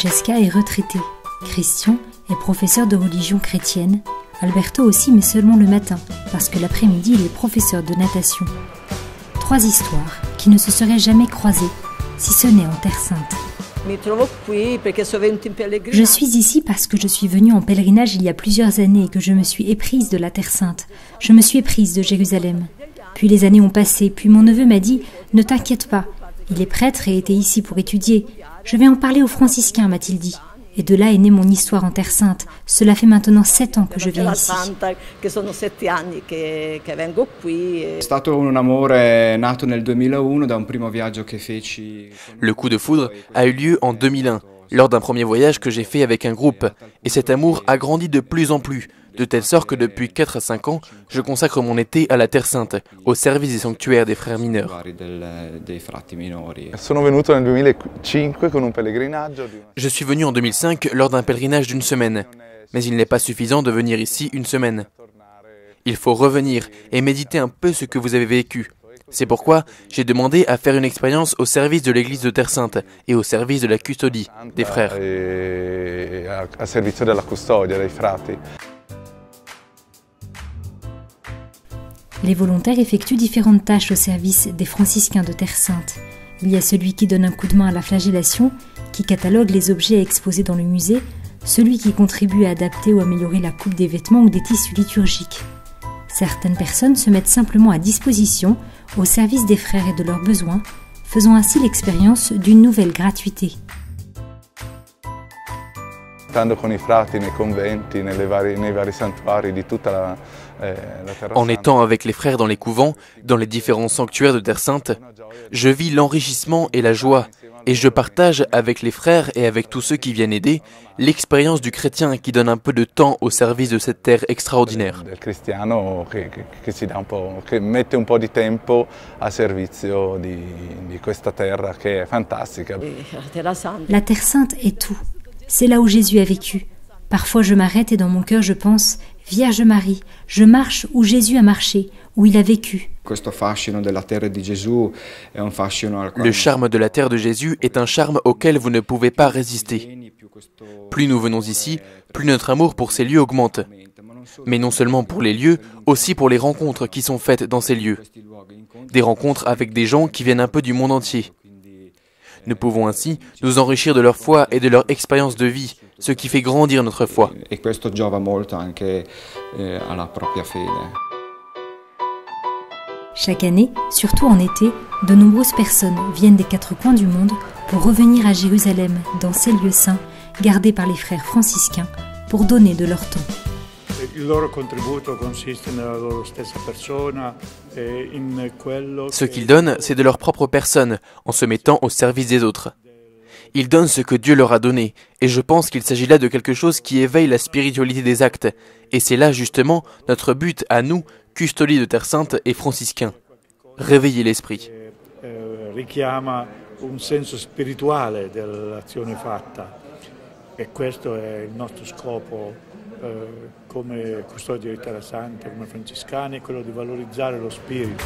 Francesca est retraitée. Christian est professeur de religion chrétienne. Alberto aussi, mais seulement le matin, parce que l'après-midi, il est professeur de natation. 3 histoires qui ne se seraient jamais croisées, si ce n'est en Terre Sainte. Je suis ici parce que je suis venue en pèlerinage il y a plusieurs années et que je me suis éprise de la Terre Sainte. Je me suis éprise de Jérusalem. Puis les années ont passé, puis mon neveu m'a dit « Ne t'inquiète pas, il est prêtre et était ici pour étudier. Je vais en parler aux franciscains, m'a-t-il dit. » Et de là est née mon histoire en Terre Sainte. Cela fait maintenant 7 ans que je viens ici. Le coup de foudre a eu lieu en 2001, lors d'un premier voyage que j'ai fait avec un groupe. Et cet amour a grandi de plus en plus, de telle sorte que depuis 4 à 5 ans, je consacre mon été à la Terre Sainte, au service des sanctuaires des frères mineurs. Je suis venu en 2005 lors d'un pèlerinage d'1 semaine, mais il n'est pas suffisant de venir ici 1 semaine. Il faut revenir et méditer un peu ce que vous avez vécu. C'est pourquoi j'ai demandé à faire une expérience au service de l'église de Terre Sainte et au service de la custodie des frères. Les volontaires effectuent différentes tâches au service des franciscains de Terre Sainte. Il y a celui qui donne un coup de main à la flagellation, qui catalogue les objets exposés dans le musée, celui qui contribue à adapter ou améliorer la coupe des vêtements ou des tissus liturgiques. Certaines personnes se mettent simplement à disposition au service des frères et de leurs besoins, faisant ainsi l'expérience d'une nouvelle gratuité. En étant avec les frères dans les couvents, dans les différents sanctuaires de Terre Sainte, je vis l'enrichissement et la joie, et je partage avec les frères et avec tous ceux qui viennent aider l'expérience du chrétien qui donne un peu de temps au service de cette terre extraordinaire. La Terre Sainte est tout. C'est là où Jésus a vécu. Parfois je m'arrête et dans mon cœur je pense « Vierge Marie, je marche où Jésus a marché, où il a vécu ». Le charme de la terre de Jésus est un charme auquel vous ne pouvez pas résister. Plus nous venons ici, plus notre amour pour ces lieux augmente. Mais non seulement pour les lieux, aussi pour les rencontres qui sont faites dans ces lieux. Des rencontres avec des gens qui viennent un peu du monde entier. Nous pouvons ainsi nous enrichir de leur foi et de leur expérience de vie, ce qui fait grandir notre foi. Chaque année, surtout en été, de nombreuses personnes viennent des 4 coins du monde pour revenir à Jérusalem, dans ces lieux saints, gardés par les frères franciscains, pour donner de leur temps. Ce qu'ils donnent, c'est de leur propre personne, en se mettant au service des autres. Ils donnent ce que Dieu leur a donné, et je pense qu'il s'agit là de quelque chose qui éveille la spiritualité des actes. Et c'est là justement notre but à nous, custodies de Terre Sainte et franciscains. Réveiller l'esprit. Richiama un senso spirituale dell'azione fatta, e questo è il nostro scopo come custodi di Terra Santa, come francescani, è quello di valorizzare lo spirito.